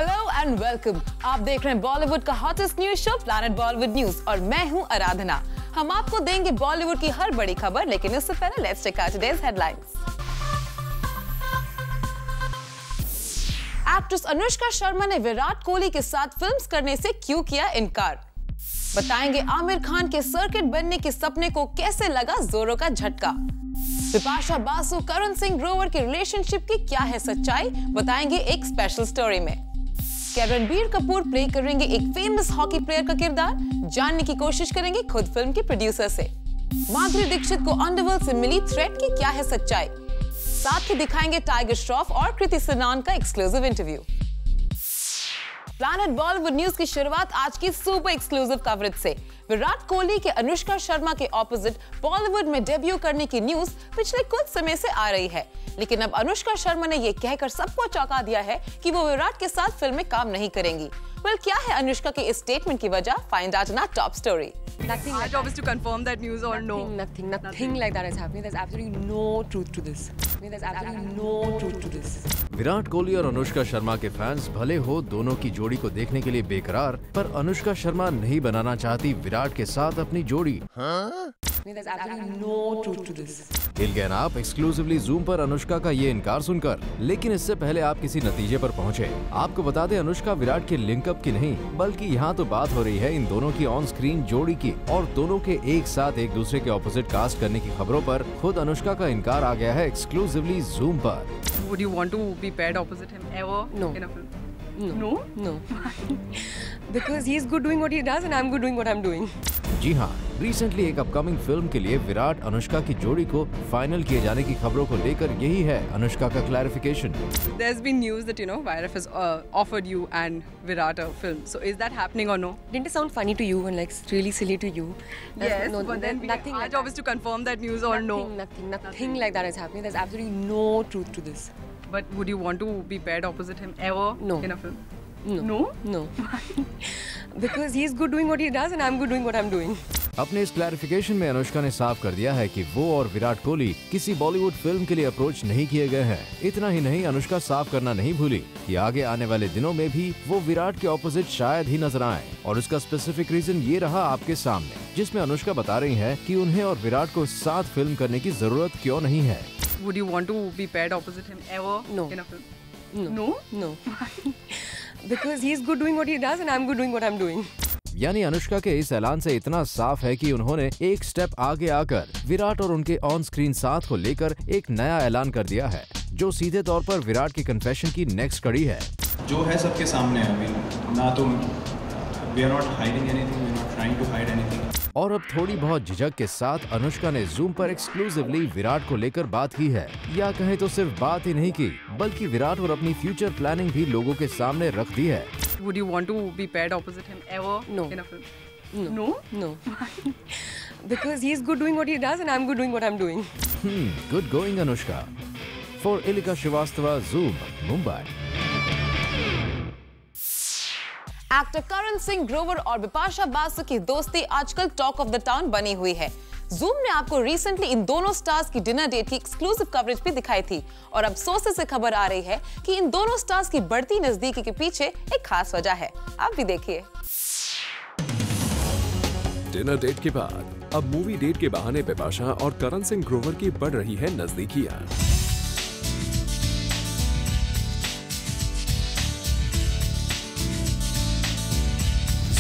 Hello and welcome. आप देख रहे हैं बॉलीवुड का hottest news show planet Bollywood news और मैं हूं आराधना। हम आपको देंगे बॉलीवुड की हर बड़ी खबर, लेकिन इससे पहले let's check out today's headlines. Actress Anushka Sharma ने विराट कोहली के साथ फिल्म्स करने से क्यों किया इनकार। बताएंगे आमिर खान के सर्किट बनने के सपने को कैसे लगा जोरों का झटका। बिपाशा बासु करण सिंह ग्रोवर के रिलेशनशिप की क्या है सच्चाई, बताएंगे एक स्पेशल स्टोरी में। क्या रणबीर कपूर प्ले करेंगे एक फेमस हॉकी प्लेयर का किरदार, जानने की कोशिश करेंगे खुद फिल्म के प्रोड्यूसर से। माधुरी दीक्षित को अंडरवर्ल्ड से मिली थ्रेट की क्या है सच्चाई, साथ ही दिखाएंगे टाइगर श्रॉफ और कृति सनन का exclusive interview. Planet Bollywood news की शुरुआत आज की सुपर एक्सक्लूसिव कवरेज से। विराट कोहली के अनुष्का शर्मा के ऑपोजिट बॉलीवुड में डेब्यू करने की न्यूज पिछले कुछ समय से आ रही है, लेकिन अब अनुष्का शर्मा ने ये कहकर सबको चौंका दिया है कि वो विराट के साथ फिल्म में काम नहीं करेंगी। क्या है अनुष्का के इस स्टेटमेंट की वजह? Find out in our top story. Nothing. Our job is to confirm that news or no. Nothing like that is happening. There's absolutely no truth to this. There's absolutely no truth to this. Virat Kohli और अनुष्का शर्मा के fans भले हो दोनों की जोड़ी को देखने के लिए बेकरार, पर अनुष्का शर्मा नहीं बनाना चाहती विराट के साथ अपनी जोड़ी। There's absolutely no truth to this. हिल गए ना आप एक्सक्लूसिवली ज़ूम पर अनुष्का का ये इनकार सुनकर। लेकिन इससे पहले आप किसी नतीजे पर पहुंचे। आपको बता दें अनुष्का विराट के लिंकअप की नहीं, बल्कि यहाँ तो बात हो रही है इन दोनों की ऑन स्क्रीन जोड़ी की, और दोनों के एक साथ एक दूसरे के ऑपोजिट कास्ट करने की खबरों पर खुद अनुष्का का इनकार आ गया है एक्सक्लूसिवली ज़ूम पर। Would you want to be paired opposite him ever No. in a film? No. Because he's good doing what he does and I'm good doing what I'm doing. जी हाँ, रिसेंटली एक upcoming film के लिए विराट अनुष्का की जोड़ी को final किए जाने की खबरों को लेकर यही है अनुष्का का clarification. There's been news that YRF has offered you and Virat a film. So is that happening or no? Didn't it sound funny to you and like really silly to you? Yes, No, but then nothing our like job that. is to confirm that news or no. Nothing like that is happening. There's absolutely no truth to this. But would you want to be paired opposite him ever No. in a film? No. Because he's good doing what he does and I'm good doing what I'm doing. अपने इस clarification में अनुष्का ने साफ कर दिया है कि वो और विराट कोहली किसी बॉलीवुड फिल्म के लिए अप्रोच नहीं किए गए हैं। इतना ही नहीं, अनुष्का साफ करना नहीं भूली कि आगे आने वाले दिनों में भी वो विराट के ऑपोजिट शायद ही नजर आए, और उसका स्पेसिफिक रीजन ये रहा आपके सामने, जिसमें अनुष्का बता रही है कि उन्हें और विराट को साथ फिल्म करने की जरूरत क्यों नहीं है। Would you want to be paired opposite him ever No. in a film? No. Because he's good doing what he does and I'm good doing what I'm doing. यानी अनुष्का के इस ऐलान से इतना साफ है कि उन्होंने एक स्टेप आगे आकर विराट और उनके ऑन स्क्रीन साथ को लेकर एक नया ऐलान कर दिया है, जो सीधे तौर पर विराट की कन्फेशन की नेक्स्ट कड़ी है। जो है सबके सामने है अभी ना, तो we are not hiding anything, we are not trying to hide anything. और अब थोड़ी बहुत झिझक के साथ अनुष्का ने ज़ूम पर एक्सक्लूसिवली विराट को लेकर बात की है, या कहें तो सिर्फ बात ही नहीं की, बल्कि विराट और अपनी फ्यूचर प्लानिंग भी लोगों के सामने रख दी है। Would you want to be paired opposite him ever No. in a film? No. Because he's good doing what he does and I'm good doing what I'm doing. Good going Anushka. For Ilika Srivastava, Zoom, Mumbai। Actor Karan Singh Grover और बिपाशा बासु की दोस्ती आजकल talk of the town बनी हुई है। Zoom ने आपको recently in दोनों स्टार्स की डिनर डेट की एक्सक्लूसिव कवरेज भी दिखाई थी, और अब सोर्सेस से खबर आ रही है कि इन दोनों स्टार्स की बढ़ती नजदीकी के पीछे एक खास वजह है। आप भी देखिए। डिनर डेट के बाद अब मूवी डेट के बहाने बिपाशा और करण सिंह ग्रोवर की बढ़ रही है नजदीकियां।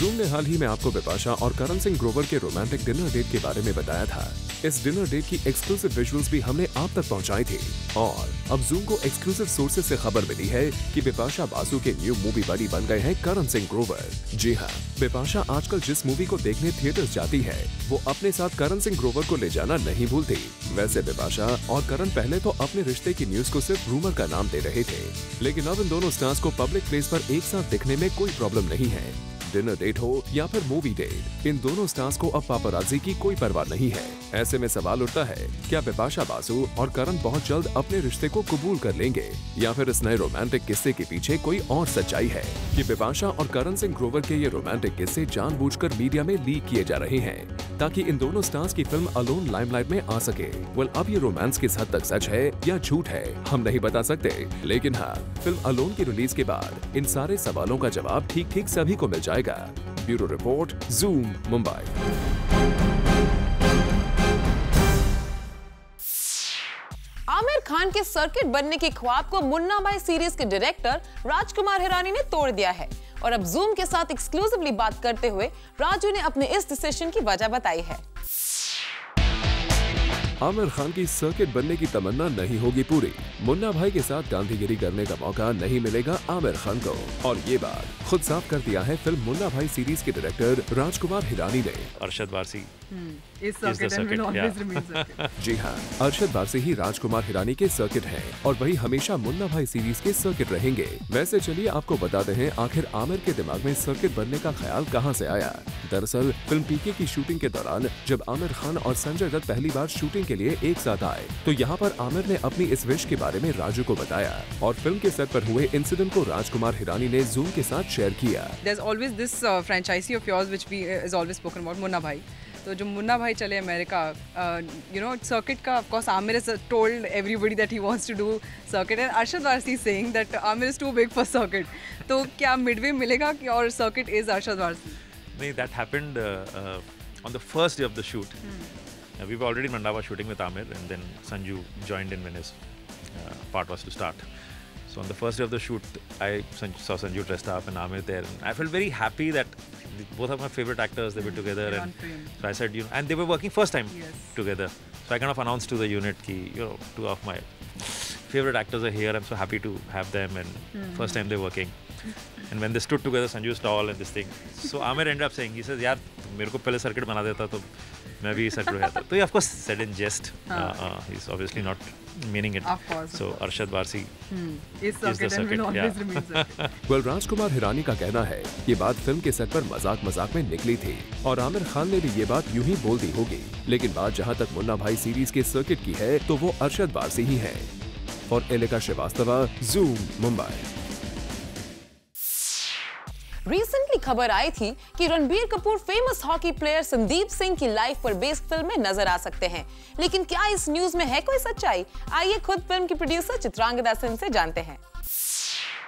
जूम ने हाल ही में आपको बिपाशा और करण सिंह ग्रोवर के रोमांटिक डिनर डेट के बारे में बताया था। इस डिनर डेट की एक्सक्लूसिव विजुअल्स भी हमने आप तक पहुंचाई थी, और अब जूम को एक्सक्लूसिव सोर्सेज से खबर मिली है कि बिपाशा बासु के न्यू मूवी बडी बन गए हैं करण सिंह ग्रोवर। जी हाँ, बिपाशा आजकल जिस मूवी को देखने थिएटर्स जाती है, वो अपने साथ करण सिंह ग्रोवर को ले जाना नहीं भूलती। वैसे बिपाशा और करण पहले तो अपने रिश्ते की न्यूज को सिर्फ रूमर का नाम दे रहे थे, लेकिन अब इन दोनों स्टार्स को पब्लिक प्लेस पर एक साथ दिखने में कोई प्रॉब्लम नहीं है। बिपाशा और करण पहले तो अपने रिश्ते की न्यूज को सिर्फ रूमर का नाम दे रहे थे, लेकिन अब इन दोनों स्टार्स को पब्लिक प्लेस पर एक साथ दिखने में कोई प्रॉब्लम नहीं है। डिनर डेट हो या फिर मूवी डेट, इन दोनों स्टार्स को अब पापराजी की कोई परवाह नहीं है। ऐसे में सवाल उठता है, क्या बिपाशा बासु और करण बहुत जल्द अपने रिश्ते को कबूल कर लेंगे या फिर इस नए रोमांटिक किस्से के पीछे कोई और सच्चाई है कि बिपाशा और करण सिंह ग्रोवर के ये रोमांटिक किस्से जानबूझकर मीडिया में लीक किए जा रहे हैं ताकि इन दोनों स्टार्स की फिल्म अलोन लाइमलाइट में आ सके। वेल, अब ये रोमांस किस हद तक सच है या झूठ है हम नहीं बता सकते, लेकिन हाँ, फिल्म अलोन की रिलीज के बाद इन सारे सवालों का जवाब ठीक सभी को मिल जाएगा। Bureau report, zoom, Mumbai. Aamir Khan के सर्किट बनने के ख्वाब को मुन्ना भाई सीरीज के डायरेक्टर राजकुमार हिरानी ने तोड़ दिया है और अब ज़ूम के साथ एक्सक्लूसिवली बात करते हुए राजू ने अपने इस डिसीजन की वजह बताई है। आमिर खान की सर्किट बनने की तमन्ना नहीं होगी पूरी। मुन्ना भाई के साथ गांधीगिरी करने का मौका नहीं मिलेगा आमिर खान को, और ये बात खुद साफ कर दिया है फिल्म मुन्ना भाई सीरीज के डायरेक्टर राजकुमार हिरानी ने। अरशद वारसी जी हाँ, अरशद वारसी ही राजकुमार हिरानी के सर्किट हैं और वही हमेशा मुन्ना भाई सीरीज के सर्किट रहेंगे। वैसे चलिए आपको बताते हैं आखिर आमिर के दिमाग में सर्किट बनने का ख्याल कहां से आया। दरअसल फिल्म पीके की शूटिंग के दौरान जब आमिर खान और संजय दत्त पहली बार शूटिंग के लिए एक साथ आए तो यहाँ पर आमिर ने अपनी इस विश के बारे में राजू को बताया और फिल्म के सेट पर हुए इंसिडेंट को राजकुमार हिरानी ने ज़ूम के साथ शेयर किया। There's always this franchisee of yours which is always spoken about, Munna भाई। तो जो मुन्ना भाई चले अमेरिका, सर्किट का, of course Amir has told everybody that he wants to do circuit and Arshad Varsi is saying that Amir is too big for circuit. तो क्या midway मिलेगा कि और circuit is Arshad Varsi? नहीं, that happened on the first day of the shoot. We were already in Mandava shooting with Amir, and then Sanju joined in when his part was to start. So on the first day of the shoot, I saw Sanju dressed up and Amir there, and I felt very happy that both of my favorite actors, they were together, and so I said, and they were working first time together. So I kind of announced to the unit that, two of my favorite actors are here. I'm so happy to have them, and first time they're working. And when they stood together, Sanju was tall and this thing. So Amir ended up saying, he says, यार मेरे को पहले circuit बना देता तो मैं भी circuit हो जाता। तो ये of course said in jest. He's obviously not meaning it. Of course. So Arshad Varsi is the circuit. Well, Rajkumar Hirani का कहना है ये बात फिल्म के सेट पर मजाक में निकली थी और आमिर खान ने भी ये बात यूं ही बोल दी होगी, लेकिन बात जहां तक मुन्ना भाई सीरीज के सर्किट की है तो वो अरशद वारसी ही है। और एलिका श्रीवास्तव, ज़ूम, मुंबई। रिसेंटली खबर आई थी कि Ranbir Kapoor famous hockey player Sandeep Singh की लाइफ पर बेस्ड फिल्म में नजर आ सकते हैं, लेकिन क्या इस न्यूज में है कोई सच्चाई? आइए खुद फिल्म की प्रोड्यूसर चित्रांगदा सिंह से जानते हैं।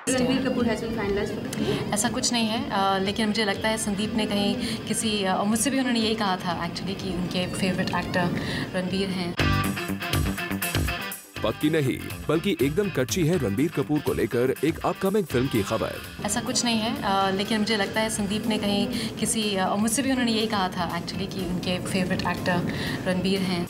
Ranbir Kapoor has been finalized? ऐसा कुछ नहीं है, लेकिन मुझे लगता है संदीप ने कहीं किसी मुझसे भी उन्होंने यही कहा था एक्चुअली कि उनके फेवरेट एक्टर रणबीर हैं। पक्की नहीं बल्कि एकदम कच्ची है रणबीर कपूर को लेकर एक अपकमिंग फिल्म की खबर। ऐसा कुछ नहीं है, लेकिन मुझे लगता है संदीप ने कहीं किसी मुझसे भी उन्होंने यही कहा था एक्चुअली कि उनके फेवरेट एक्टर रणबीर हैं।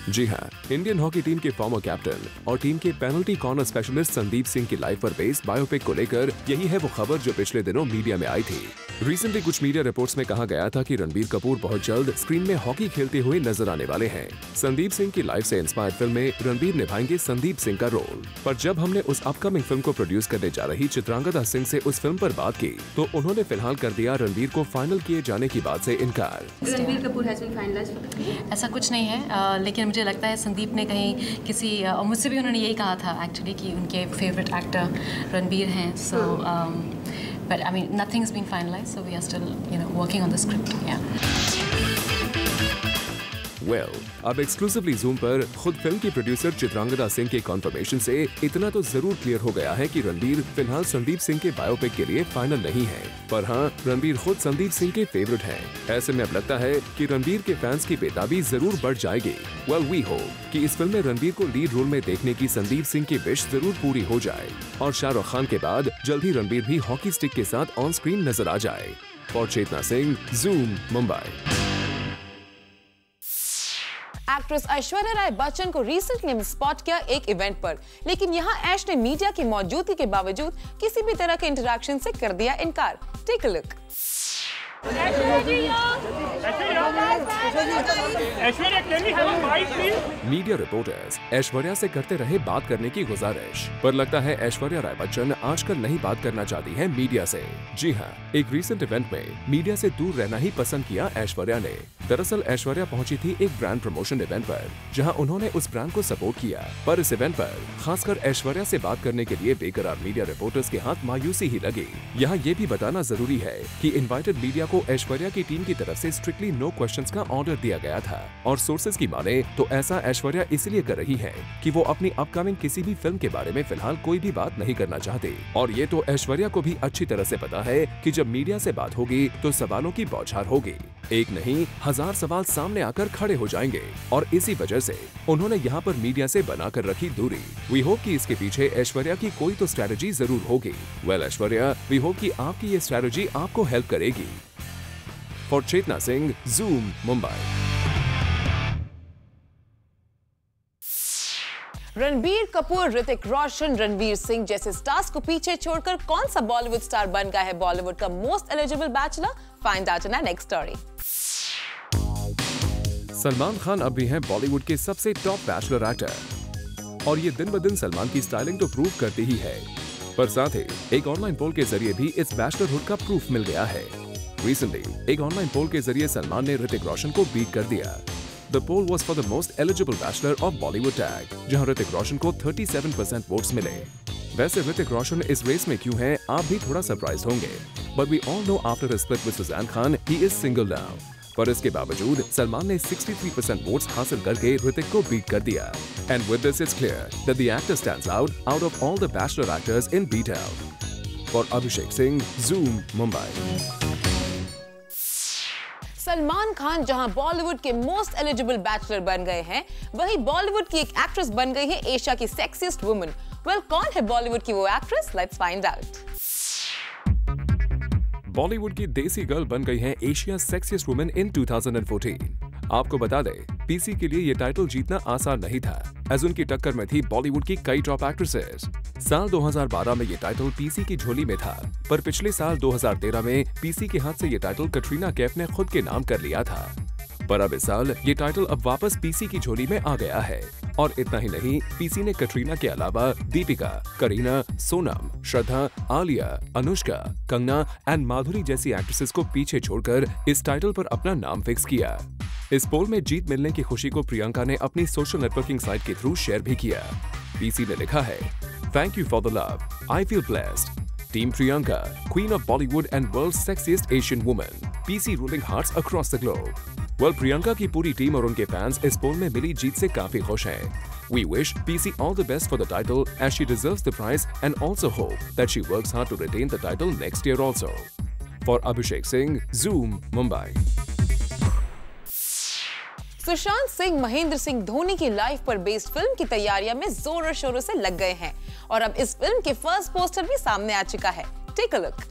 जी हाँ, इंडियन हॉकी टीम के फॉर्मर कैप्टन और टीम के penalty corner specialist Sandeep Singh की लाइफ पर बेस्ड बायोपिक को लेकर यही है वो खबर जो पिछले दिनों मीडिया में आई थी। रिसेंटली कुछ मीडिया रिपोर्ट्स में कहा गया था कि रणबीर कपूर बहुत जल्द स्क्रीन में हॉकी खेलते हुए नजर आने वाले हैं। संदीप सिंह की लाइफ से इंस्पायर्ड फिल्म में रणबीर निभाएंगे संदीप सिंह का रोल। पर जब हमने उस अपकमिंग फिल्म को प्रोड्यूस करने जा रही चित्रांगदा सिंह से उस फिल्म पर बात की तो उन्होंने फिलहाल कर दिया रणबीर को फाइनल किए जाने की बात से इनकार। Ranbir Kapoor has been finalized? ऐसा कुछ नहीं है, लेकिन मुझे लगता है संदीप ने कहीं किसी मुझसे भी उन्होंने यही कहा था एक्चुअली कि उनके फेवरेट एक्टर रणबीर हैं। सो but I mean nothing's been finalized, so we are still working on the script. Well, अब एक्सक्लूसिवली ज़ूम पर खुद फिल्म की प्रोड्यूसर चित्रांगदा सिंह के कॉन्फर्मेशन से इतना तो जरूर क्लियर हो गया है कि रणबीर फिलहाल संदीप सिंह के बायोपिक के लिए फाइनल नहीं है, पर हाँ रणबीर खुद संदीप सिंह के फेवरेट हैं। ऐसे में अब लगता है कि रणबीर के फैंस की बेताबी जरूर बढ़ जाएगी। Well, we hope कि इस फिल्म में रणबीर को लीड रोल में देखने की संदीप सिंह की विश जरूर पूरी हो जाए और शाहरुख खान के बाद जल्द ही रणबीर भी हॉकी स्टिक के साथ ऑन स्क्रीन नजर आ जाए। और चेतना सिंह, ज़ूम, मुंबई। एक्ट्रेस ऐश्वर्या राय बच्चन को रिसेंटली स्पॉट किया एक इवेंट पर, लेकिन यहाँ ऐश ने मीडिया की मौजूदगी के बावजूद किसी भी तरह के इंटरैक्शन से कर दिया इनकार। Take a look. Media reporters Aishwarya से करते रहे बात करने की गुजारिश, पर लगता है ऐश्वर्या राय बच्चन आजकल नहीं बात करना चाहती है मीडिया से। जी हाँ, एक रीसेंट इवेंट में मीडिया से दूर रहना ही पसंद किया ऐश्वर्या ने। दरअसल ऐश्वर्या पहुंची थी एक ब्रांड प्रमोशन इवेंट पर, जहां उन्होंने उस ब्रांड को सपोर्ट किया। पर इस इवेंट पर खासकर ऐश्वर्या से बात करने के लिए बेकरार मीडिया रिपोर्टर्स के हाथ मायूसी ही लगी। यहाँ ये भी बताना जरूरी है कि इनवाइटेड मीडिया को ऐश्वर्या की टीम की तरफ से स्ट्रिक्टली नो क्वेश्चंस का ऑर्डर दिया गया था, और सोर्सेज की माने तो ऐसा ऐश्वर्या इसलिए कर रही है कि वो अपनी अपकमिंग किसी भी फिल्म के बारे में फिलहाल कोई भी बात नहीं करना चाहती। और ये तो ऐश्वर्या को भी अच्छी तरह से पता है कि जब मीडिया से बात होगी तो सवालों की बौछार होगी, एक नहीं 1000 सवाल सामने आकर खड़े हो जाएंगे, और इसी वजह से उन्होंने यहाँ पर मीडिया से बनाकर रखी दूरी। वी होप कि इसके पीछे ऐश्वर्या की कोई तो स्ट्रैटेजी जरूर होगी। वेल ऐश्वर्या, वी होप कि आपकी ये स्ट्रैटेजी आपको हेल्प करेगी। For Chetna Singh, Zoom, Mumbai. रणबीर कपूर, ऋतिक रोशन, रणवीर सिंह जैसे स्टार्स को पीछे छोड़कर कौन सा बॉलीवुड स्टार बन गया है बॉलीवुड का most eligible bachelor? Find out in our next story. Salman Khan अब भी हैं बॉलीवुड के सबसे टॉप बैचलर एक्टर, और ये दिन ब दिन सलमान की स्टाइलिंग तो प्रूव करती ही है, पर साथ ही एक ऑनलाइन पोल के जरिए भी इस बैचलरहुड का प्रूफ मिल गया है। रिसेंटली एक ऑनलाइन पोल के जरिए सलमान ने ऋतिक रोशन को बीट कर दिया। The poll was for the most eligible bachelor of Bollywood tag, जहां ऋतिक रोशन को 37% वोट्स मिले। वैसे ऋतिक रोशन इस रेस में क्यों हैं, आप भी थोड़ा सरप्राइज होंगे, but we all know after his split with Suzanne Khan, he is single now। पर इसके बावजूद सलमान ने 63% वोट्स हासिल करके ऋतिक को बीट कर दिया। And with this, it's clear that the actor stands out of all the bachelor actors in B-Town। For Abhishek Singh, Zoom, Mumbai। Salman Khan जहां बॉलीवुड के मोस्ट एलिजिबल बैचलर बन गए हैं, वहीं बॉलीवुड की एक एक्ट्रेस बन गई है एशिया की सेक्सीएस्ट वुमन। वेल, कौन है बॉलीवुड की वो actress? Let's find out. Bollywood की देसी गर्ल बन गई है एशिया सेक्सीएस्ट वुमन इन 2014। आपको बता दें, पीसी के लिए ये टाइटल जीतना आसान नहीं था, एज उनकी टक्कर में थी बॉलीवुड की कई टॉप एक्ट्रेसेस। साल 2012 में ये टाइटल पीसी की झोली में था, पर पिछले साल 2013 में पीसी के हाथ से ये टाइटल कटरीना कैफ ने खुद के नाम कर लिया था। पर अब इस साल ये टाइटल अब वापस पीसी की झोली में आ गया है। और इतना ही नहीं, पीसी ने कटरीना के अलावा दीपिका, करीना, सोनम, श्रद्धा, आलिया, अनुष्का, कंगना एंड माधुरी जैसी एक्ट्रेसेस को पीछे छोड़कर इस टाइटल पर अपना नाम फिक्स किया। इस पोल में जीत मिलने की खुशी को प्रियंका ने अपनी सोशल नेटवर्किंग साइट के थ्रू शेयर भी किया। पीसी ने लिखा है, thank you for the love, I feel blessed. Team Priyanka, queen of Bollywood and world's sexiest Asian woman, PC ruling hearts across the globe. Well, Priyanka की पूरी टीम और उनके फैंस इस पोल में मिली जीत से काफी खुश हैं। We wish PC all the best for the title as she deserves the prize and also hope that she works hard to retain the title next year also. For Abhishek Singh, Zoom, Mumbai। Sushant Singh Mahendra Singh Dhoni की life पर based film की तैयारियां में जोरों शोरों से लग गए हैं, और अब इस फिल्म के फर्स्ट पोस्टर भी सामने आ चुका है। Take a look.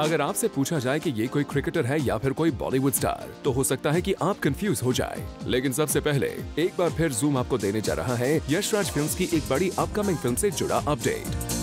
अगर आपसे पूछा जाए कि ये कोई क्रिकेटर है या फिर कोई बॉलीवुड स्टार, तो हो सकता है कि आप कंफ्यूज हो जाए। लेकिन सबसे पहले एक बार फिर जूम आपको देने जा रहा है यश राज फिल्म्स की एक बड़ी अपकमिंग फिल्म से जुड़ा अपडेट।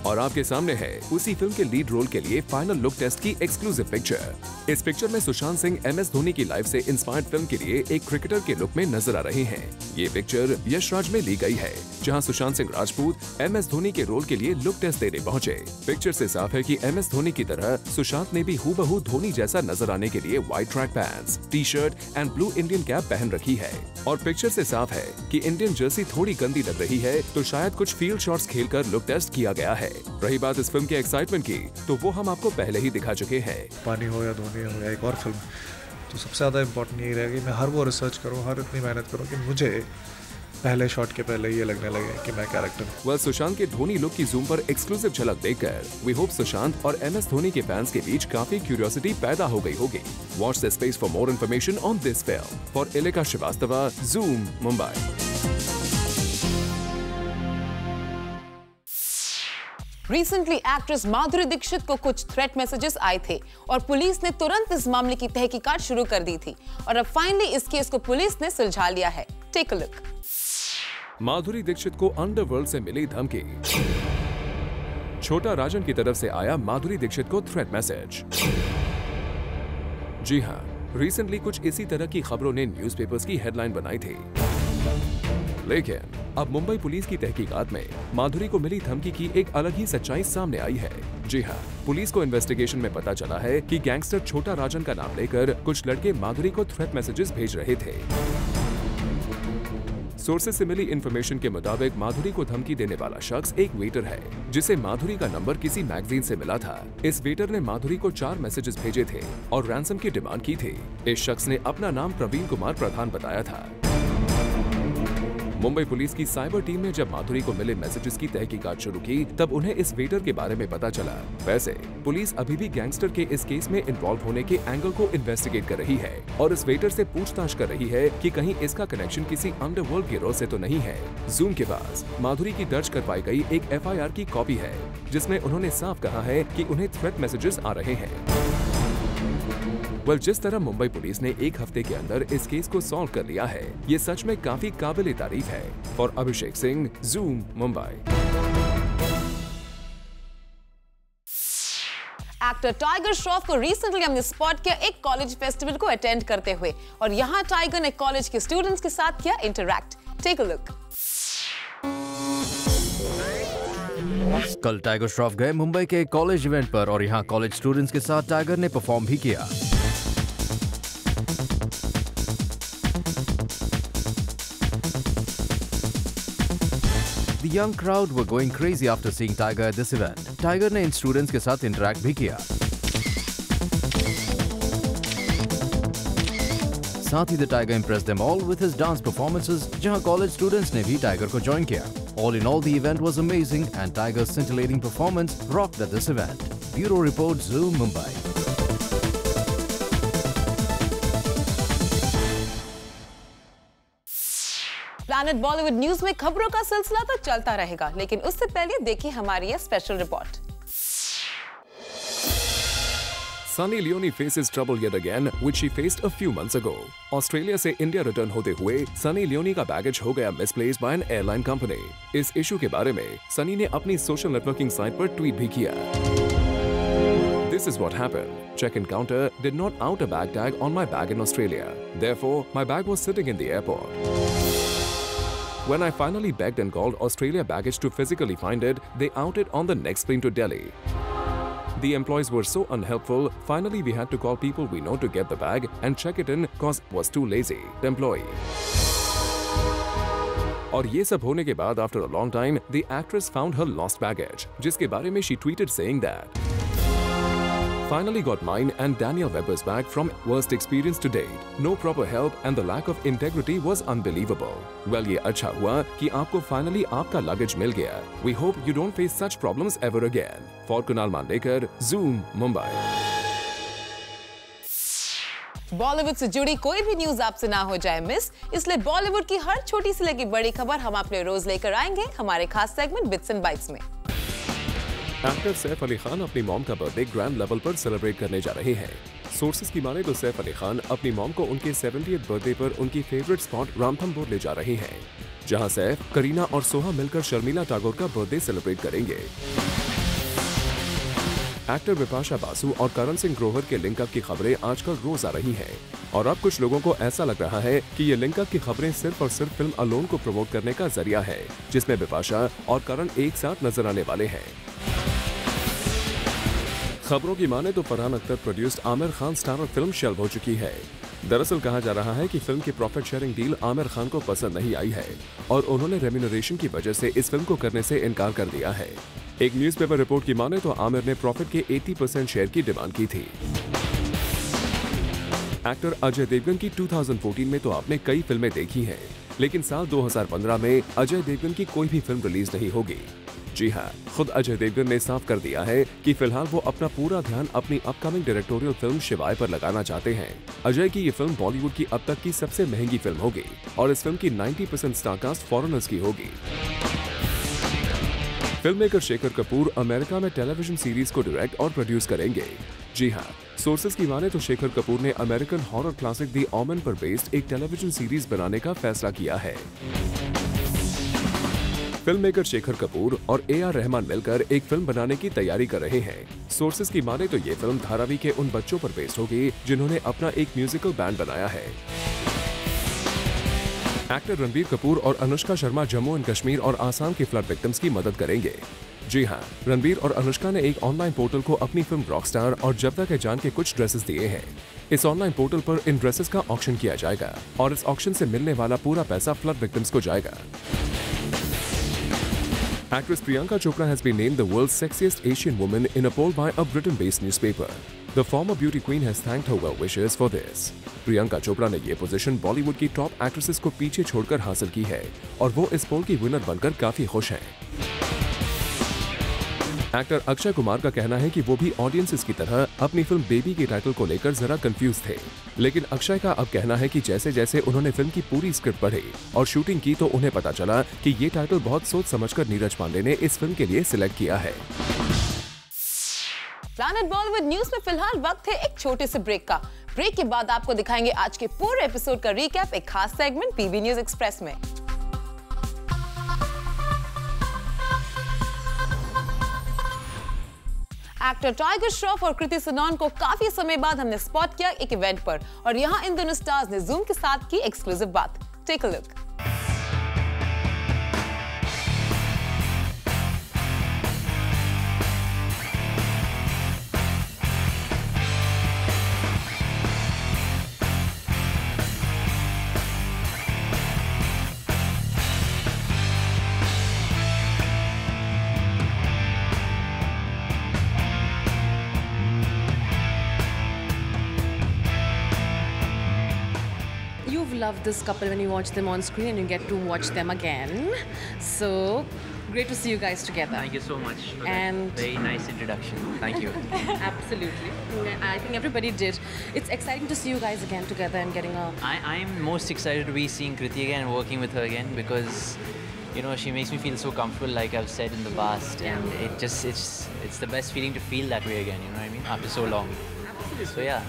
और आपके सामने है उसी फिल्म के लीड रोल के लिए फाइनल लुक टेस्ट की एक्सक्लूसिव पिक्चर। इस पिक्चर में सुशांत सिंह MS धोनी की लाइफ से इंस्पायर्ड फिल्म के लिए एक क्रिकेटर के लुक में नजर आ रहे हैं। ये पिक्चर यश राज में ली गई है, जहां सुशांत सिंह राजपूत MS धोनी के रोल के लिए लुक टेस्ट देने पहुंचे। पिक्चर से साफ है कि MS धोनी की तरह सुशांत ने भी हूबहू धोनी जैसा नजर आने के लिए white track pants, T shirt and blue Indian cap पहन रखी है। और पिक्चर से साफ है कि इंडियन जर्सी थोड़ी गंदी लग रही है, तो शायद कुछ फील्ड शॉट्स खेलकर लुक टेस्ट किया गया है। रही बात इस फिल्म के एक्साइटमेंट की, तो वो हम आपको पहले ही दिखा चुके हैं। पानी हो या धोनी हो या एक और फिल्म, तो सबसे ज़्यादा इम्पोर्टेंट यही रहेगा कि मैं हर वो रिसर्च करूँ, हर इतनी मेहनत करूँ कि मुझे पहले शॉट के पहले ये लगने लगे कि मैं कैरेक्टर हूँ। वेल, सुशांत के धोनी लुक की जूम पर एक्सक्लूसिव झलक देखकर वी होप सुशांत और MS धोनी के फैंस के बीच काफी क्यूरियोसिटी पैदा हो गई होगी। Watch this space for more information on this film. For Ilika Srivastava, Zoom, Mumbai. Recently actress Madhuri Dixit को कुछ थ्रेट मैसेजेस आए थे, और पुलिस ने तुरंत इस मामले की तहकीकात शुरू कर दी थी, और अब फाइनली इस केस को पुलिस ने सुलझा लिया है। Take a look. Madhuri Dixit को अंडरवर्ल्ड से मिली धमकी। छोटा राजन की तरफ से आया माधुरी दीक्षित को थ्रेट मैसेज। जी हां, रिसेंटली कुछ इसी तरह की खबरों ने न्यूज़पेपर्स की हेडलाइन बनाई थी। लेकिन अब मुंबई पुलिस की तहकीकात में माधुरी को मिली धमकी की एक अलग ही सच्चाई सामने आई है। जी हां, पुलिस को इन्वेस्टिगेशन में पता चला है कि गैंगस्टर छोटा राजन का नाम लेकर कुछ लड़के माधुरी को थ्रेट मैसेजेस भेज रहे थे। सोर्सेज से मिली इंफॉर्मेशन के मुताबिक माधुरी को धमकी देने वाला शख्स एक वेटर है, जिसे माधुरी का नंबर किसी मैगजीन से मिला था। इस वेटर ने माधुरी को 4 मैसेजेस भेजे थे और रैंसम की डिमांड की थी। इस शख्स ने अपना नाम प्रवीण कुमार प्रधान बताया था। मुंबई पुलिस की साइबर टीम ने जब माधुरी को मिले मैसेजेस की तहकीकात शुरू की, तब उन्हें इस वेटर के बारे में पता चला। वैसे पुलिस अभी भी गैंगस्टर के इस केस में इन्वॉल्व होने के एंगल को इन्वेस्टिगेट कर रही है और इस वेटर से पूछताछ कर रही है कि कहीं इसका कनेक्शन किसी अंडरवर्ल्ड गिरोह से तो नहीं है। जूम के पास माधुरी की दर्ज करवाई गई एक FIR की कॉपी है, जिसमें उन्होंने साफ कहा है कि उन्हें थ्रेट मैसेजेस आ रहे हैं। जिस तरह मुंबई पुलिस ने एक हफ्ते के अंदर इस केस को सॉल्व कर लिया है, ये सच में काफी काबिल तारीफ है। For Abhishek Singh, Zoom, Mumbai. Actor tiger Shroff को रिसेंटली हमने स्पॉट किया एक कॉलेज फेस्टिवल को अटेंड करते हुए, और यहाँ टाइगर ने कॉलेज के स्टूडेंट्स के साथ किया इंटरैक्ट। Take a look. कल टाइगर श्रॉफ गए मुंबई के कॉलेज इवेंट पर और यहाँ कॉलेज स्टूडेंट्स के साथ टाइगर ने परफॉर्म भी किया। The young crowd were going crazy after seeing Tiger at this event. Tiger ने इन स्टूडेंट्स के साथ इंटरैक्ट भी किया। साथ ही the Tiger impressed them all with his dance performances, जहां कॉलेज स्टूडेंट्स ने भी टाइगर को ज्वाइन किया। All in all, the event was amazing and Tiger's scintillating performance rocked at this event. Bureau Report, Zoom, Mumbai. Planet Bollywood news में खबरों का सिलसिला तो चलता रहेगा, लेकिन उससे पहले देखिए हमारी यह special report. Sunny Leone faces trouble yet again, which she faced a few months ago. Australia से इंडिया रिटर्न होते हुए सनी लियोनी का बैगेज हो गया misplaced by an airline company. इस इशू के बारे में सनी ने अपनी सोशल नेटवर्किंग साइट पर ट्वीट भी किया। This is what happened. Check-in counter did not out a bag tag on my bag in Australia. Therefore, my bag was sitting in the airport. When I finally begged and called Australia baggage to physically find it, they outed on the next plane to Delhi. The employees were so unhelpful, finally we had to call people we know to get the bag and check it in cause was too lazy. The employee. और ये सब होने के बाद after a long time, the actress found her lost baggage, जिसके बारे में she tweeted saying that finally got mine and Daniel Webber's bag from worst experience to date. No proper help and the lack of integrity was unbelievable. Well, ये अच्छा हुआ कि आपको finally आपका luggage मिल गया. We hope you don't face such problems ever again. For Kunal Mandekar, Zoom, Mumbai. Bollywood से जुड़ी कोई भी न्यूज आपसे ना हो जाए मिस, इसलिए बॉलीवुड की हर छोटी से लेकर बड़ी खबर हम आप लिए रोज लेकर आएंगे हमारे खास सेगमेंट बिट्स एंड बाइट्स में। एक्टर सैफ अली खान अपनी मॉम का बर्थडे ग्रैंड लेवल पर सेलिब्रेट करने जा रहे हैं। सोर्सेज की माने तो सैफ अली खान अपनी मॉम को उनके 70th बर्थडे पर उनकी फेवरेट स्पॉट रामथम्बोर ले जा रहे हैं, जहां सैफ, करीना और सोहा मिलकर शर्मिला टैगोर का बर्थडे सेलिब्रेट करेंगे। एक्टर बिपाशा बासु और करण सिंह ग्रोवर के लिंकअप की खबरें आजकल रोज आ रही हैं, और अब कुछ लोगों को ऐसा लग रहा है कि ये लिंकअप की खबरें सिर्फ और सिर्फ फिल्म अलोन को प्रमोट करने का जरिया है, जिसमें बिपाशा और करण एक साथ नजर आने वाले हैं। खबरों की माने तो Farhan Akhtar produced Aamir Khan starrer film shelve हो चुकी है। दरअसल कहा जा रहा है कि फिल्म की profit sharing deal Aamir Khan को पसंद नहीं आई है और उन्होंने रेम्यूनरेशन की वजह से इस फिल्म को करने से इनकार कर दिया है। एक न्यूज़पेपर रिपोर्ट की माने तो आमिर ने प्रॉफिट के 80% शेयर की डिमांड की थी। एक्टर अजय देवगन की 2014 में तो आपने कई फिल्में देखी हैं, लेकिन साल 2015 में अजय देवगन की कोई भी फिल्म रिलीज नहीं होगी। जी हाँ, खुद अजय देवगन ने साफ कर दिया है कि फिलहाल वो अपना पूरा ध्यान अपनी अपकमिंग डायरेक्टोरियल फिल्म शिवाय पर लगाना चाहते हैं। अजय की ये फिल्म बॉलीवुड की अब तक की सबसे महंगी फिल्म होगी और इस फिल्म की 90% स्टारकास्ट फॉरेनर्स की होगी। Film maker Shekhar Kapoor America में टेलीविजन सीरीज को डायरेक्ट और प्रोड्यूस करेंगे। जी हाँ, सोर्सेज की माने तो शेखर कपूर ने American horror classic the Omen पर बेस्ड एक टेलीविजन सीरीज बनाने का फैसला किया है। फिल्म मेकर शेखर कपूर और AR रहमान मिलकर एक फिल्म बनाने की तैयारी कर रहे हैं। सोर्सेज की माने तो ये फिल्म धारावी के उन बच्चों पर बेस्ड होगी जिन्होंने अपना एक म्यूजिकल बैंड बनाया है। एक्टर रणबीर कपूर और अनुष्का शर्मा जम्मू एंड कश्मीर और आसाम की फ्लड विक्टिम्स की मदद करेंगे। जी हाँ, रणबीर और अनुष्का ने एक ऑनलाइन पोर्टल को अपनी फिल्म रॉकस्टार और जब तक है जान के कुछ ड्रेसेस दिए हैं। इस ऑनलाइन पोर्टल पर इन ड्रेसेस का ऑक्शन किया जाएगा और इस ऑक्शन से मिलने वाला पूरा पैसा फ्लड विक्टिम्स को जाएगा। Actress Priyanka Chopra has been named the world's sexiest Asian woman in a poll by a Britain-based newspaper. The former beauty queen has thanked her well-wishers for this. Priyanka Chopra ने ये position Bollywood की top actresses को पीछे छोड़कर हासिल की है और वो इस पोल की विनर बनकर काफी खुश हैं। एक्टर अक्षय कुमार का कहना है कि वो भी ऑडियंसेस की तरह अपनी फिल्म बेबी के टाइटल को लेकर जरा कंफ्यूज थे, लेकिन अक्षय का अब कहना है कि जैसे जैसे उन्होंने फिल्म की पूरी स्क्रिप्ट पढ़ी और शूटिंग की तो उन्हें पता चला कि ये टाइटल बहुत सोच समझकर नीरज पांडे ने इस फिल्म के लिए सिलेक्ट किया है। प्लैनेट बॉलीवुड न्यूज में फिलहाल वक्त है एक छोटे से ब्रेक का। ब्रेक के बाद आपको दिखाएंगे आज के पूरे एपिसोड का रिकैप एक खास सेगमेंट पीबी न्यूज एक्सप्रेस में। एक्टर टाइगर श्रॉफ और कृति सनॉन को काफी समय बाद हमने स्पॉट किया एक इवेंट पर और यहाँ इन दोनों स्टार्स ने जूम के साथ की एक्सक्लूसिव बात। Take a look. Love this couple when you watch them on screen and you get to watch them again. So great to see you guys together. Thank you so much for and that very nice introduction. Thank you. Absolutely. I think everybody did. It's exciting to see you guys again together and getting a... I'm most excited to be seeing Kriti again and working with her again because, you know, she makes me feel so comfortable like I've said in the past, and it's the best feeling to feel that way again, you know what I mean, after so long. Absolutely. So yeah.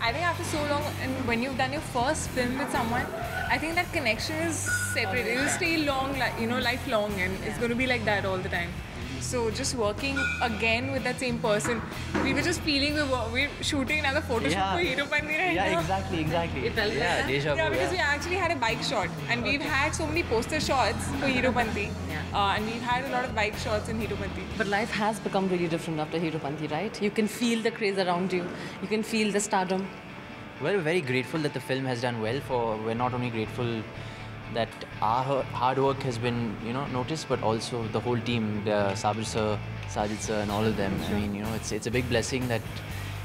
I think after so long, and when you've done your first film with someone, I think that connection is separate. It will stay long, you know, lifelong, and it's going to be like that all the time. So just working again with that same person, we were just feeling we're shooting another photo shoot for Hero Pandi right now. Yeah, exactly. It felt deja vu. Yeah, because we actually had a bike shot, and we've had so many poster shots for Hero Pandi. And we've had a lot of bike shots in Hero Pandi. But life has become really different after Hero Pandi, right? You can feel the craze around you. You can feel the stardom. Well, we're very grateful that the film has done well. We're not only grateful that our hard work has been, you know, noticed, but also the whole team, Sabir sir, Sajid sir, and all of them. I mean, you know, it's a big blessing that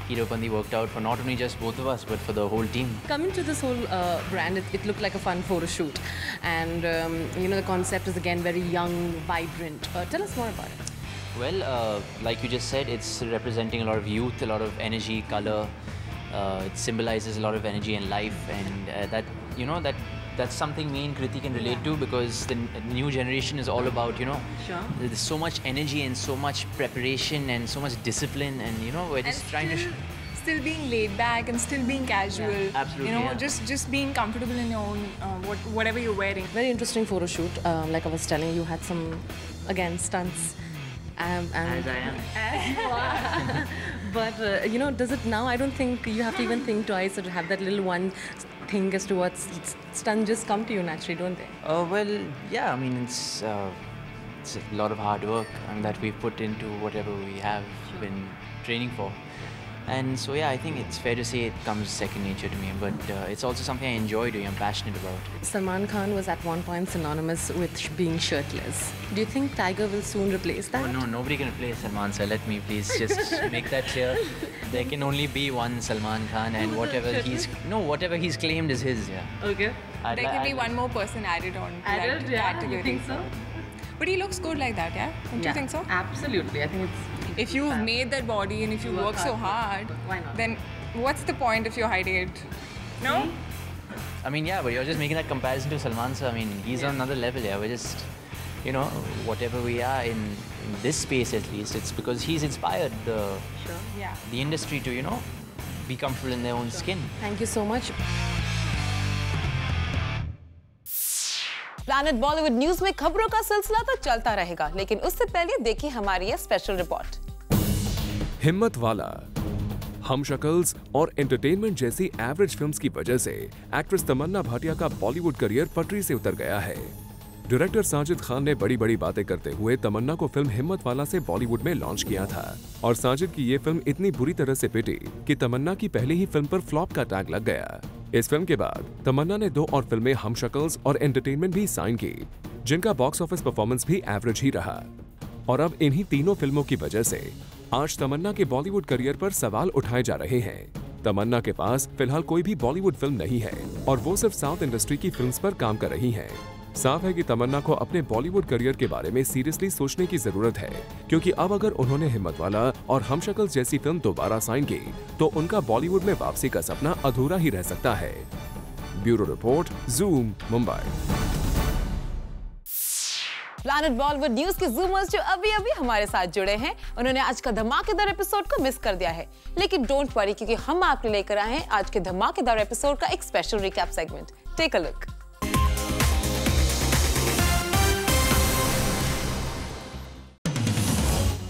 Hero Pandi worked out for not only just both of us, but for the whole team. Coming to this whole brand, it looked like a fun photo shoot, and you know, the concept is again very young, vibrant. Tell us more about it. Well, like you just said, it's representing a lot of youth, a lot of energy, color. It symbolizes a lot of energy and life, and that, you know, that's something me and Kriti can relate to, because the new generation is all about, you know, there's so much energy and so much preparation and so much discipline, and you know, we're just trying to still being laid back and still being casual. Yeah, absolutely. You know, just being comfortable in your own whatever you're wearing. Very interesting photo shoot. Like I was telling you, had some stunts. As I am. But you know, does it now? I don't think you have to even think twice or to have that little one thing as to what stunts just come to you naturally, don't they? Well, yeah. I mean, it's a lot of hard work that we put into whatever we have been training for. And so, yeah, I think it's fair to say it comes second nature to me, but it's also something I enjoy doing, I'm passionate about. Salman Khan was at one point synonymous with being shirtless. Do you think Tiger will soon replace that? Oh, no, nobody can replace Salman, sir. Let me please just make that clear. There can only be one Salman Khan, and whatever he's claimed is his, yeah. Okay. There can be one more person added on to that category. You think so? But he looks good like that, yeah? Don't you think so? Absolutely. I think it's... If you've made that body and if you work so hard, why not? Then what's the point if you're hiding it? No? I mean, yeah, but you're just making that comparison to Salman, sir. I mean, he's on another level, yeah. We're just, you know, whatever we are in this space at least, it's because he's inspired the industry to, you know, be comfortable in their own skin. Thank you so much. Planet Bollywood news में खबरों का सिलसिला तो चलता रहेगा, लेकिन उससे पहले देखिए हमारी ये स्पेशल रिपोर्ट। हिम्मत वाला, हम शक्ल्स और एंटरटेनमेंट जैसी एवरेज फिल्म्स की वजह से एक्ट्रेस तमन्ना भाटिया का बॉलीवुड करियर पटरी से उतर गया है। डायरेक्टर साजिद खान ने बड़ी बड़ी बातें करते हुए तमन्ना को फिल्म हिम्मत वाला से बॉलीवुड में लॉन्च किया था और साजिद की ये फिल्म इतनी बुरी तरह से पिटी कि तमन्ना की पहली ही फिल्म पर फ्लॉप का टैग लग गया। इस फिल्म के बाद तमन्ना ने 2 और फिल्में हम शक्ल्स और एंटरटेनमेंट भी साइन की, जिनका बॉक्स ऑफिस परफॉर्मेंस भी एवरेज ही रहा। और अब इन्हीं तीनों फिल्मों की वजह से आज तमन्ना के बॉलीवुड करियर पर सवाल उठाए जा रहे हैं। तमन्ना के पास फिलहाल कोई भी बॉलीवुड फिल्म नहीं है और वो सिर्फ साउथ इंडस्ट्री की फिल्म्स पर काम कर रही हैं। साफ है कि तमन्ना को अपने बॉलीवुड करियर के बारे में सीरियसली सोचने की जरूरत है, क्योंकि अब अगर उन्होंने हिम्मत वाला और हम शक्ल्स जैसी फिल्म दोबारा साइन की तो उनका बॉलीवुड में वापसी का सपना अधूरा ही रह सकता है। Bureau report, zoom, Mumbai. Planet Bollywood news के ज़ूमर्स जो अभी हमारे साथ जुड़े हैं, उन्होंने आज का धमाकेदार एपिसोड को मिस कर दिया है, लेकिन डोंट वरी, क्योंकि हम आपके लेकर आए हैं आज के धमाकेदार एपिसोड का एक special recap segment. Take a look.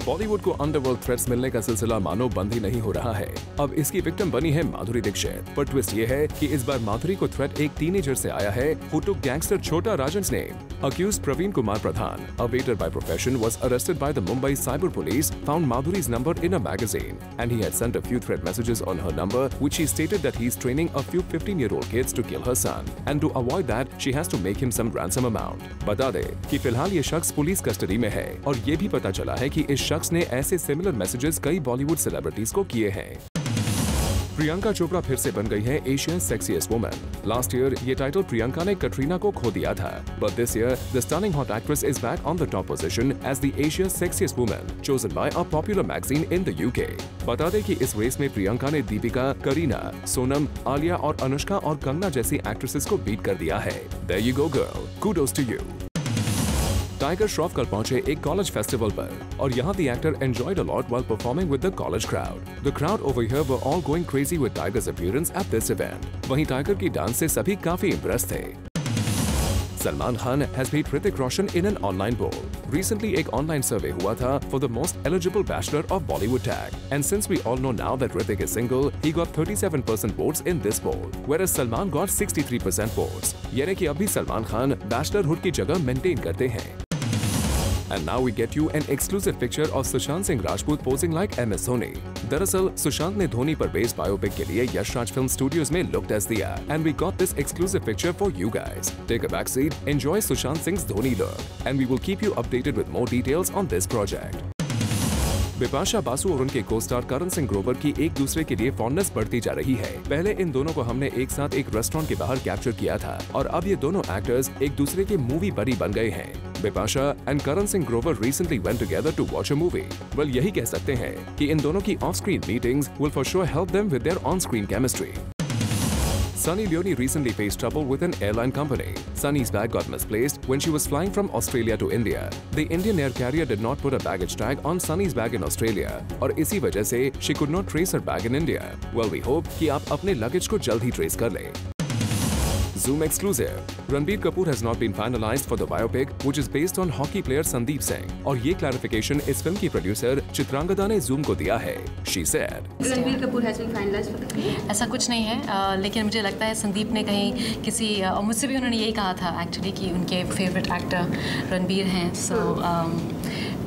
Bollywood को अंडरवर्ल्ड थ्रेट्स मिलने का सिलसिला मानो बंद ही नहीं हो रहा है। अब इसकी विक्टिम बनी है माधुरी दीक्षित, पर ट्विस्ट ये है कि इस बार माधुरी को थ्रेट एक टीनेजर से आया है who took gangster छोटा राजन्स name. Accused Praveen Kumar Pradhan, a waiter by profession, was arrested by the Mumbai Cyber Police, found Madhuri's number in a magazine, and he had sent a few threat messages on her number, which she stated that he's training a few 15-year-old kids to kill her son, and to avoid that, she has to make him some ransom amount. बता दे कि फिलहाल ये शख्स police custody में है और ये भी पता चला है कि इस शख्स ने ऐसे सिमिलर मैसेजेस कई बॉलीवुड सेलिब्रिटीज को किए हैं। प्रियंका चोपड़ा फिर से बन गई है Asia's sexiest woman. Last year ये टाइटल प्रियंका ने कटरीना को खो दिया था, but this year the stunning hot actress is back on the top position as the Asia's sexiest woman chosen by a popular magazine in the UK. बता दें कि इस रेस में प्रियंका ने दीपिका, करीना, सोनम, आलिया और अनुष्का और कंगना जैसी एक्ट्रेसेस को बीट कर दिया है। There you go girl, kudos to you. Tiger Shroff कल पहुंचे एक कॉलेज फेस्टिवल पर और यहाँ the actor enjoyed a lot while performing with the college crowd. The crowd over here were all going crazy with Tiger's appearance at this event. वहीं tiger की dance से सभी काफी इम्प्रेस थे। Salman Khan has beat Hrithik Roshan in an online poll. Recently, एक online survey हुआ था for the most eligible bachelor of Bollywood tag. And since we all know now that Hrithik is single, he got 37% votes in this poll, whereas Salman got 63% votes. यानी कि अभी Salman Khan bachelorhood की जगह maintain करते हैं। And now we get you an exclusive picture of Sushant Singh Rajput posing like MS Dhoni. दरअसल सुशांत ने धोनी पर बेस्ड बायोपिक के लिए यश राज फिल्म स्टूडियोज में लुक टेस्ट दिया, and we got this exclusive picture for you guys. Take a back seat, enjoy Sushant Singh's Dhoni look, and we will keep you updated with more details on this project. Bipasha Basu और उनके co-star करण सिंह ग्रोवर की एक दूसरे के लिए fondness बढ़ती जा रही है। पहले इन दोनों को हमने एक साथ एक रेस्टोरेंट के बाहर कैप्चर किया था और अब ये दोनों एक्टर्स एक दूसरे के मूवी बडी बन गए हैं। Bipasha and Karan Singh Grover recently went together to watch a movie. Well, यही कह सकते हैं कि इन दोनों की off-screen meetings will for sure help them with their on-screen chemistry. Sunny Leone recently faced trouble with an airline company. Sunny's bag got misplaced when she was flying from Australia to India. The Indian air carrier did not put a baggage tag on Sunny's bag in Australia, और इसी वजह से she could not trace her bag in India. Well, we hope कि आप अपने luggage को जल्द ही trace कर लें। Zoom exclusive. Ranbir Kapoor has not been finalized for the biopic, which is based on hockey player Sandeep Singh. और ये clarification इस फिल्म की प्रोड्यूसर चित्रांगदा ने Zoom को दिया है। She said. Ranbir Kapoor has been finalized for the film. ऐसा कुछ नहीं है, लेकिन मुझे लगता है संदीप ने कहीं किसी मुझसे भी उन्होंने यही कहा था एक्चुअली कि उनके फेवरेट एक्टर रणबीर हैं, so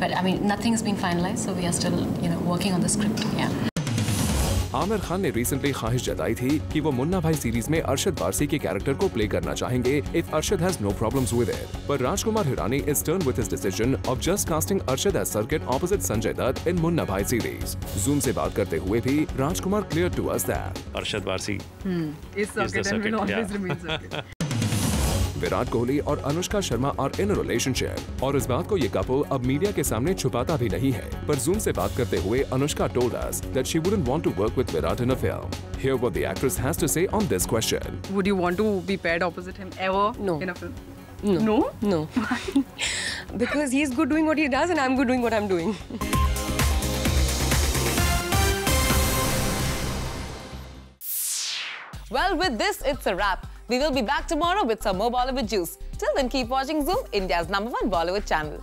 but I mean nothing's been finalized, so we are still working on the script. Yeah. Aamir Khan ने रिसेंटली ख्वाहिश जताई थी कि वो मुन्ना भाई सीरीज में अरशद वारसी के कैरेक्टर को प्ले करना चाहेंगे if Arshad has no problems with it, पर Rajkumar Hirani is stern with his decision of just casting Arshad as circuit opposite Sanjay Dutt in Munna Bhai series. Zoom से बात करते हुए भी Rajkumar clear to us that Arshad Warsi is circuit and will always remain circuit. Virat Kohli और Anushka Sharma are in relationship और इस बात को ये कपल अब मीडिया के सामने छुपाता भी नहीं है, पर जूम से बात करते हुए Anushka told us that she wouldn't want to work with Virat in a film. Hear what the actress has to say on this question. Would you want to be paired opposite him ever in a film? No. Because he's good doing what he does and I'm good doing what I'm doing. Well, with this, it's a wrap. We will be back tomorrow with some more Bollywood juice. Till then, keep watching Zoom, India's #1 Bollywood channel.